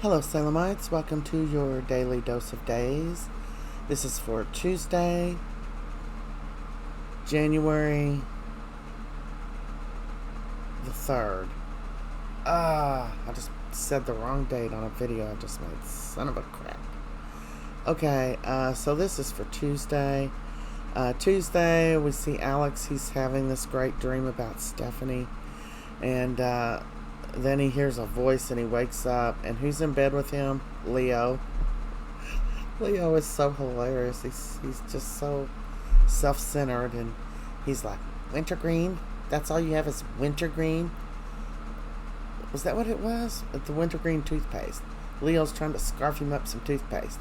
Hello, Salemites. Welcome to your daily dose of days. This is for Tuesday, January the 3rd. I just said the wrong date on a video I just made. Son of a crap. Okay, so this is for Tuesday. Tuesday, we see Alex. He's having this great dream about Stephanie. And then he hears a voice and he wakes up. And who's in bed with him? Leo. Leo is so hilarious. He's just so self-centered. And he's like, wintergreen? That's all you have is wintergreen? Was that what it was? The wintergreen toothpaste. Leo's trying to scarf him up some toothpaste.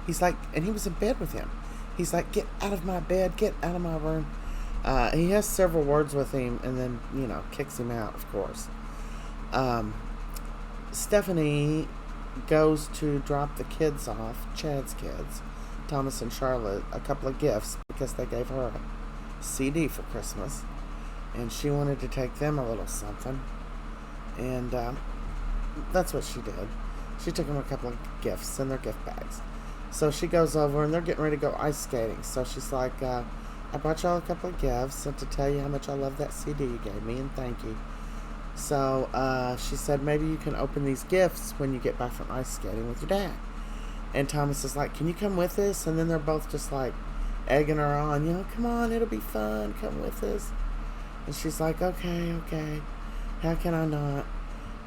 He's like, and he was in bed with him. He's like, get out of my bed, get out of my room. He has several words with him and then, kicks him out, of course. Stephanie goes to drop the kids off, Chad's kids, Thomas and Charlotte, a couple of gifts because they gave her a CD for Christmas. And she wanted to take them a little something. And that's what she did. She took them a couple of gifts in their gift bags. So she goes over and they're getting ready to go ice skating. So she's like, I brought y'all a couple of gifts and to tell you how much I love that CD you gave me and thank you. So she said, maybe you can open these gifts when you get back from ice skating with your dad. And Thomas is like, can you come with us? And then they're both just like egging her on, come on, it'll be fun, come with us. And she's like, okay, how can I not?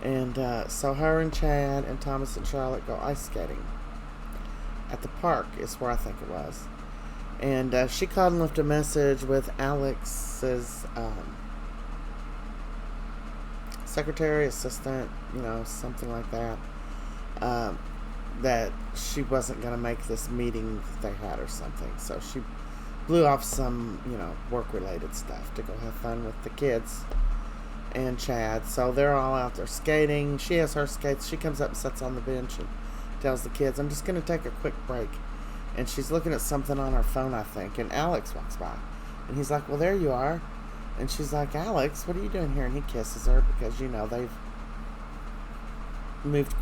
And so her and Chad and Thomas and Charlotte go ice skating at the park is where I think it was. And she called and left a message with Alex's secretary, assistant, something like that, that she wasn't going to make this meeting that they had or something. So she blew off some, work-related stuff to go have fun with the kids and Chad. So they're all out there skating. She has her skates. She comes up and sits on the bench and tells the kids, I'm just going to take a quick break. And she's looking at something on her phone, I think. And Alex walks by. And he's like, well, there you are. And she's like, Alex, what are you doing here? And he kisses her because, they've moved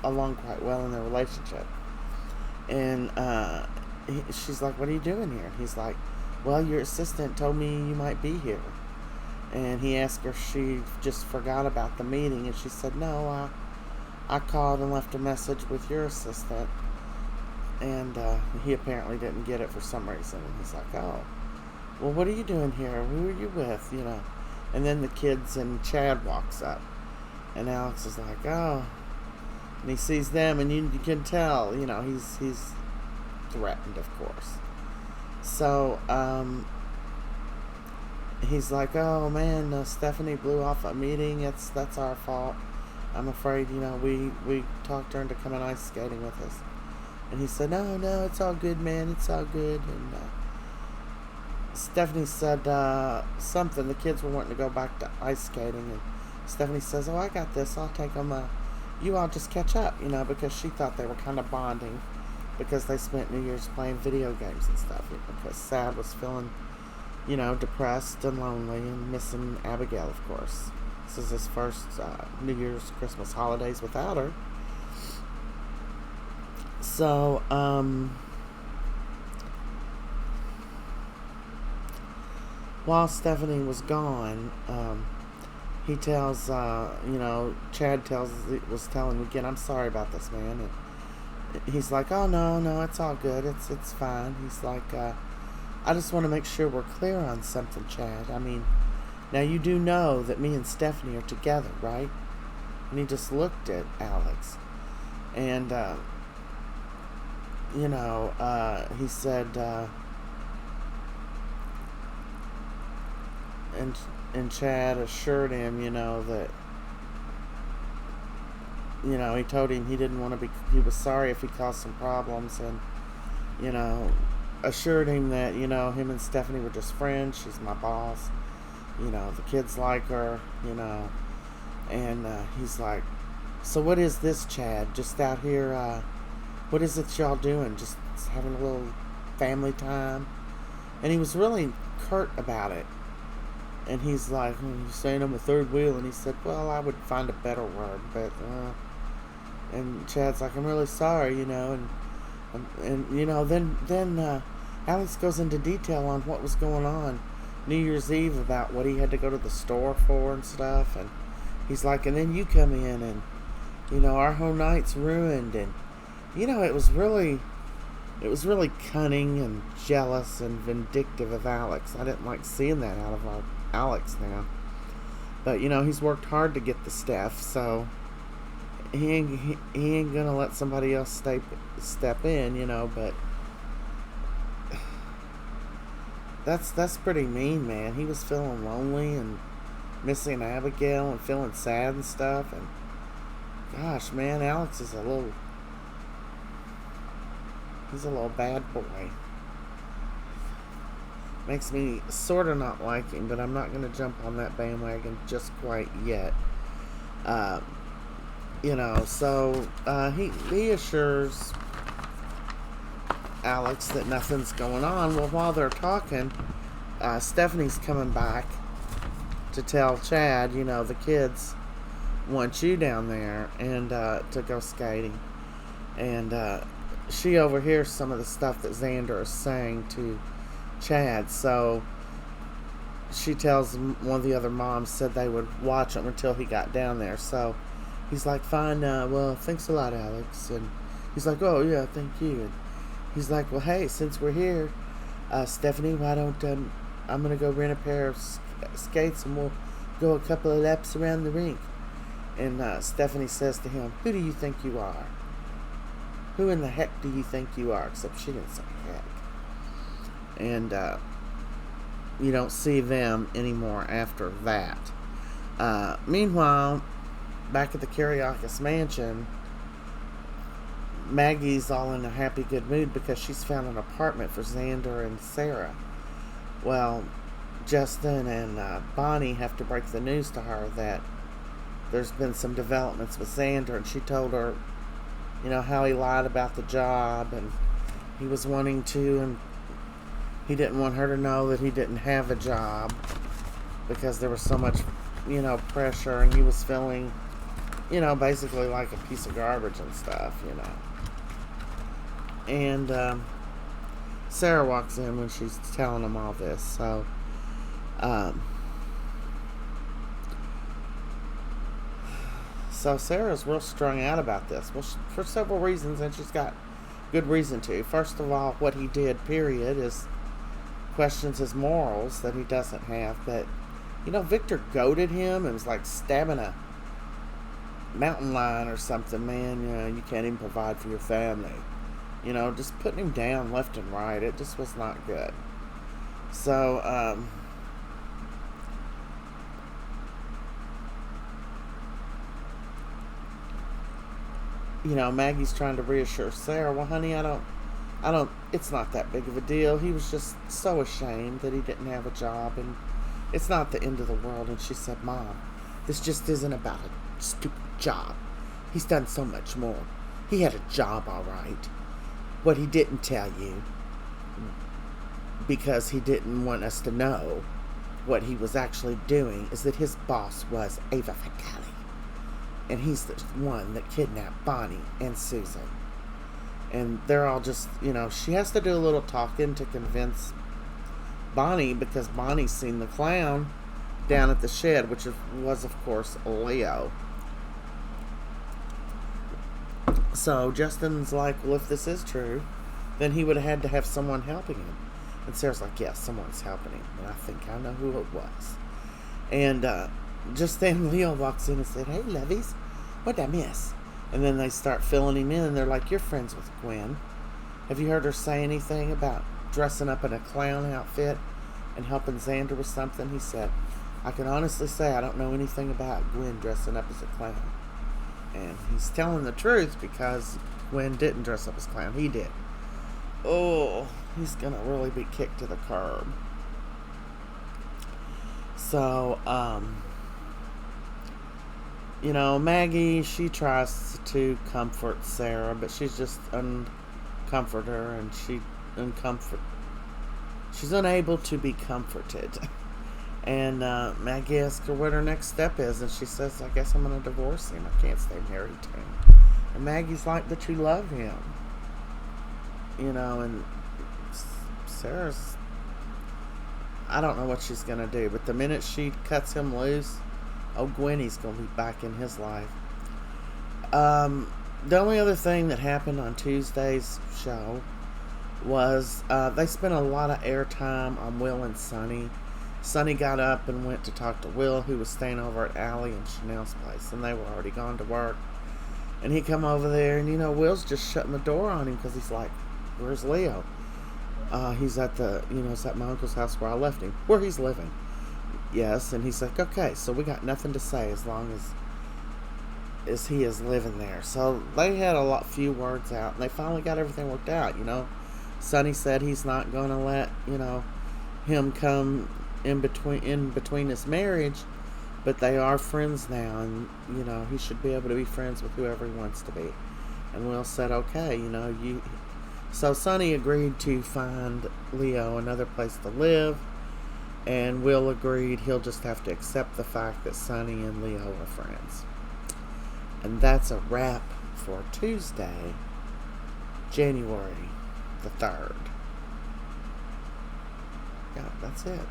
along quite well in their relationship. And she's like, what are you doing here? And he's like, well, your assistant told me you might be here. And he asked her if she just forgot about the meeting. And she said, no, I called and left a message with your assistant. And he apparently didn't get it for some reason. And he's like, oh, well, what are you doing here? Who are you with? And then the kids and Chad walks up. And Alex is like, oh. And he sees them, and you can tell, he's threatened, of course. So, he's like, oh, man, Stephanie blew off a meeting. That's our fault. I'm afraid, we talked her into coming ice skating with us. And he said, no, it's all good, man. It's all good. And Stephanie said something. The kids were wanting to go back to ice skating. And Stephanie says, oh, I got this. I'll take them. You all just catch up, because she thought they were kind of bonding because they spent New Year's playing video games and stuff. Because Sad was feeling, depressed and lonely and missing Abigail, of course. This is his first New Year's, Christmas holidays without her. So, while Stephanie was gone, he tells, Chad was telling him again, I'm sorry about this, man. And he's like, oh, no, it's all good. It's fine. He's like, I just want to make sure we're clear on something, Chad. I mean, now you do know that me and Stephanie are together, right? And he just looked at Alex. And, he said, and Chad assured him, that, he told him he didn't want to he was sorry if he caused some problems and, assured him that, him and Stephanie were just friends. She's my boss. The kids like her, and he's like, so what is this, Chad? Just out here, what is it y'all doing? Just having a little family time? And he was really curt about it. And he's like, you're saying I'm a third wheel? And he said, well, I would find a better word, but And Chad's like, I'm really sorry, and Alex goes into detail on what was going on New Year's Eve about what he had to go to the store for and stuff. And he's like, and then you come in and, our whole night's ruined. And, it was really cunning and jealous and vindictive of Alex. I didn't like seeing that out of our Alex now. But, he's worked hard to get the stuff, so he ain't gonna let somebody else step in, but that's pretty mean, man. He was feeling lonely and missing Abigail and feeling sad and stuff, and gosh, man, Alex is he's a little bad boy. Makes me sort of not like him, but I'm not going to jump on that bandwagon just quite yet. He assures Alex that nothing's going on. Well, while they're talking, Stephanie's coming back to tell Chad, the kids want you down there and to go skating. And she overhears some of the stuff that Xander is saying to Chad, so she tells one of the other moms said they would watch him until he got down there. So he's like, fine, well, thanks a lot, Alex. And he's like, oh, yeah, thank you. And he's like, well, hey, since we're here, Stephanie, why don't I'm going to go rent a pair of skates and we'll go a couple of laps around the rink. And Stephanie says to him, who do you think you are? Who in the heck do you think you are? Except she didn't say heck. And you don't see them anymore after that. Meanwhile, back at the Kiriakis mansion, Maggie's all in a happy, good mood because she's found an apartment for Xander and Sarah. Well, Justin and Bonnie have to break the news to her that there's been some developments with Xander, and she told her, how he lied about the job, and he was wanting to, and he didn't want her to know that he didn't have a job because there was so much, pressure, and he was feeling, basically like a piece of garbage and stuff, And Sarah walks in when she's telling him all this, so Sarah's real strung out about this. Well, for several reasons, and she's got good reason to. First of all, what he did, period, is questions his morals that he doesn't have. But, Victor goaded him and was like stabbing a mountain lion or something, man. You can't even provide for your family. Just putting him down left and right. It just was not good. So, Maggie's trying to reassure Sarah, well, honey, it's not that big of a deal. He was just so ashamed that he didn't have a job, and it's not the end of the world. And she said, Mom, this just isn't about a stupid job. He's done so much more. He had a job, all right. What he didn't tell you, because he didn't want us to know what he was actually doing, is that his boss was Ava Fatale. And he's the one that kidnapped Bonnie and Susan. And they're all just, she has to do a little talking to convince Bonnie, because Bonnie's seen the clown down at the shed, which was, of course, Leo. So Justin's like, well, if this is true, then he would have had to have someone helping him. And Sarah's like, yes, someone's helping him. And I think I know who it was. And just then Leo walks in and said, hey, lovies, what'd I miss? And then they start filling him in, and they're like, you're friends with Gwen. Have you heard her say anything about dressing up in a clown outfit and helping Xander with something? He said, I can honestly say I don't know anything about Gwen dressing up as a clown. And he's telling the truth, because Gwen didn't dress up as a clown. He did. Oh, he's going to really be kicked to the curb. So, Maggie, she tries to comfort Sarah, but she's just uncomfort her, and she's unable to be comforted. And Maggie asks her what her next step is, and she says, I guess I'm going to divorce him. I can't stay married to him. And Maggie's like, but you love him. And Sarah's, I don't know what she's going to do, but the minute she cuts him loose, Gwenny's going to be back in his life. The only other thing that happened on Tuesday's show was they spent a lot of airtime on Will and Sonny. Sonny got up and went to talk to Will, who was staying over at Allie and Chanel's place, and they were already gone to work. And he come over there, and Will's just shutting the door on him because he's like, "Where's Leo?" He's at it's at my uncle's house where I left him, where he's living. Yes, and he's like, okay, so we got nothing to say as long as he is living there. So they had few words out, and they finally got everything worked out. Sonny said he's not gonna let him come in between his marriage, but they are friends now, and he should be able to be friends with whoever he wants to be. And Will said, okay, so Sonny agreed to find Leo another place to live, and Will agreed he'll just have to accept the fact that Sonny and Leo are friends. And that's a wrap for Tuesday, January the 3rd. Yeah, that's it.